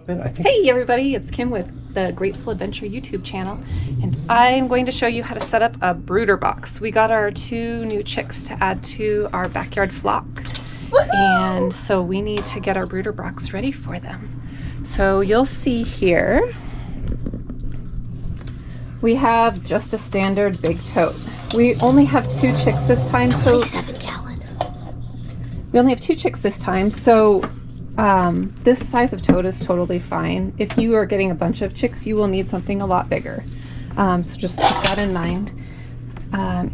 Hey everybody, it's Kim with the Grateful Adventure YouTube channel, and I'm going to show you how to set up a brooder box. We got our 2 new chicks to add to our backyard flock, and so we need to get our brooder box ready for them. So you'll see here, we have just a standard big tote. We only have 2 chicks this time, so 7-gallon. We only have 2 chicks this time, so this size of tote is totally fine. If you are getting a bunch of chicks, you will need something a lot bigger. So just keep that in mind.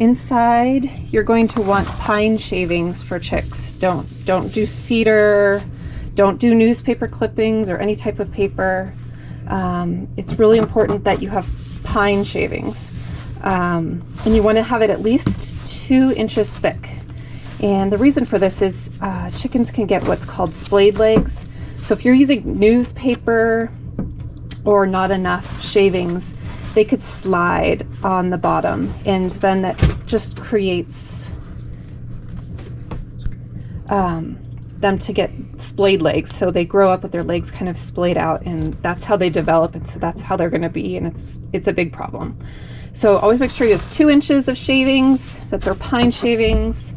Inside, you're going to want pine shavings for chicks. Don't do cedar. Don't do newspaper clippings or any type of paper. It's really important that you have pine shavings. And you want to have it at least 2 inches thick. And the reason for this is chickens can get what's called splayed legs. So if you're using newspaper or not enough shavings, they could slide on the bottom, and then that just creates them to get splayed legs. So they grow up with their legs kind of splayed out, and that's how they develop, and so that's how they're going to be, and it's a big problem. So always make sure you have 2 inches of shavings, that they're pine shavings,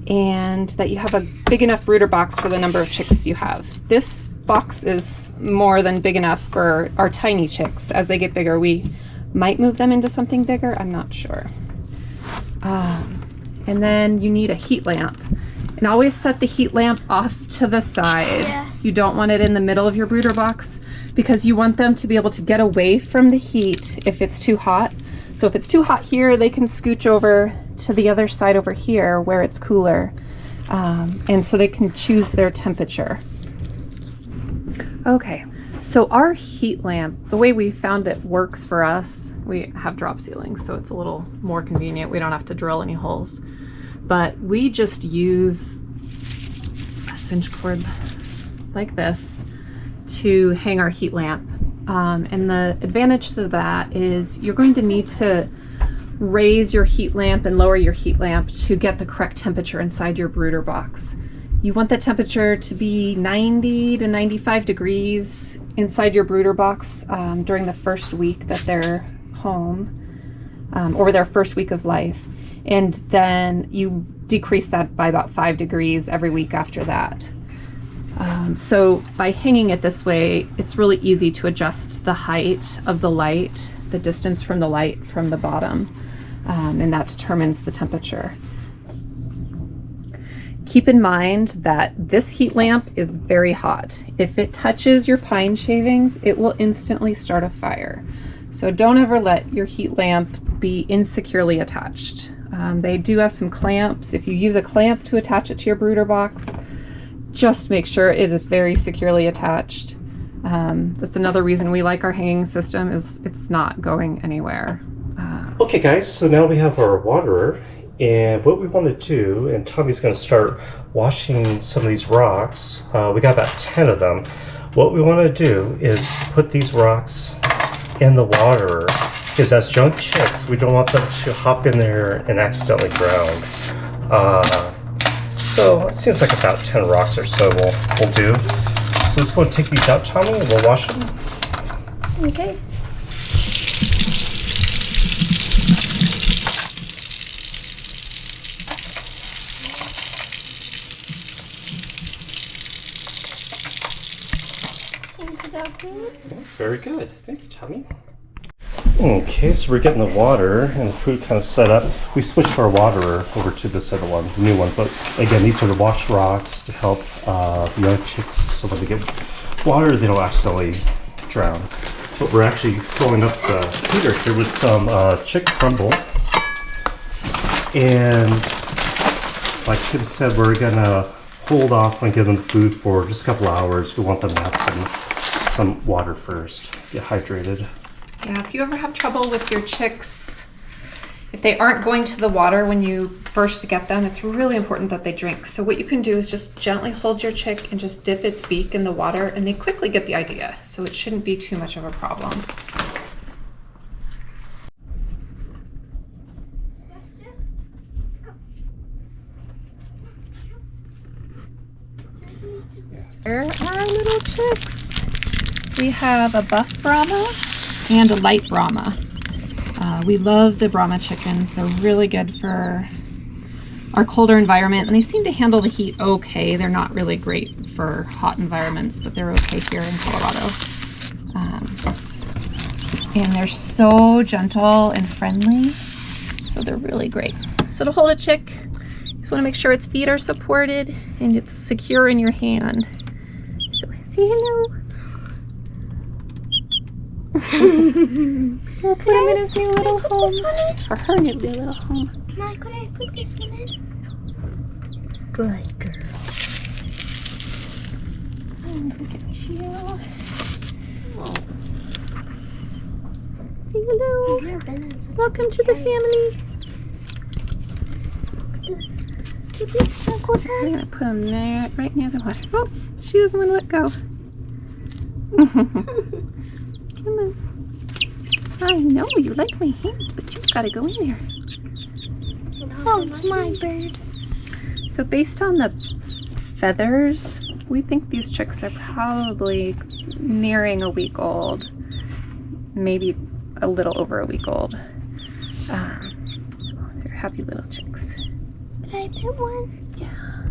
and that you have a big enough brooder box for the number of chicks you have. This box is more than big enough for our tiny chicks. As they get bigger, we might move them into something bigger, I'm not sure. And then you need a heat lamp. And always set the heat lamp off to the side. Yeah. You don't want it in the middle of your brooder box, because you want them to be able to get away from the heat if it's too hot. So if it's too hot here, they can scooch over to the other side over here where it's cooler, and so they can choose their temperature. Okay, so our heat lamp, the way we found it works for us, we have drop ceilings, so it's a little more convenient. We don't have to drill any holes, but we just use a cinch cord like this to hang our heat lamp. And the advantage to that is you're going to need to raise your heat lamp and lower your heat lamp to get the correct temperature inside your brooder box. You want the temperature to be 90 to 95 degrees inside your brooder box during the first week that they're home, or their first week of life. And then you decrease that by about 5 degrees every week after that. So by hanging it this way, it's really easy to adjust the height of the light, the distance from the light from the bottom, and that determines the temperature. Keep in mind that this heat lamp is very hot. If it touches your pine shavings, it will instantly start a fire. So don't ever let your heat lamp be insecurely attached. They do have some clamps. If you use a clamp to attach it to your brooder box, just make sure it is very securely attached. That's another reason we like our hanging system, is it's not going anywhere. Okay guys, so now we have our waterer, and what we want to do, and Tommy's going to start washing some of these rocks. We got about 10 of them. What we want to do is put these rocks in the waterer, because as young chicks, we don't want them to hop in there and accidentally drown. So it seems like about 10 rocks or so we'll do. So let's go and take these out, Tommy, and we'll wash them. Okay. Very good. Thank you, Tommy. Okay, so we're getting the water and the food kind of set up. We switched our waterer over to this other one, the new one. But again, these are the wash rocks to help the young chicks, so when they get water, they don't accidentally drown. But we're actually filling up the heater here with some chick crumble. And like Kim said, we're gonna hold off on giving them food for just a couple hours. We want them to have some water first, get hydrated. Yeah, if you ever have trouble with your chicks, if they aren't going to the water when you first get them, it's really important that they drink. So what you can do is just gently hold your chick and just dip its beak in the water, and they quickly get the idea. So it shouldn't be too much of a problem. There are our little chicks. We have a buff Brahma and a light Brahma. We love the Brahma chickens. They're really good for our colder environment, and they seem to handle the heat okay. They're not really great for hot environments, but they're okay here in Colorado. And they're so gentle and friendly, so they're really great. So to hold a chick, you just want to make sure its feet are supported and it's secure in your hand. So say hello. We'll put him in his new little home. For her new little home. Ma, could I put this one in? Good girl. And look at you. Oh. Say hello. I've never been in such a Welcome big to the area. family. Could you snuggle I'm that? gonna put him there, right near the water. Oh, she doesn't want to let go. Come on. I know you like my hand, but you've got to go in there. Oh, it's my bird. So based on the feathers, we think these chicks are probably nearing a week old, maybe a little over a week old. So they're happy little chicks. Could I pet one? Yeah.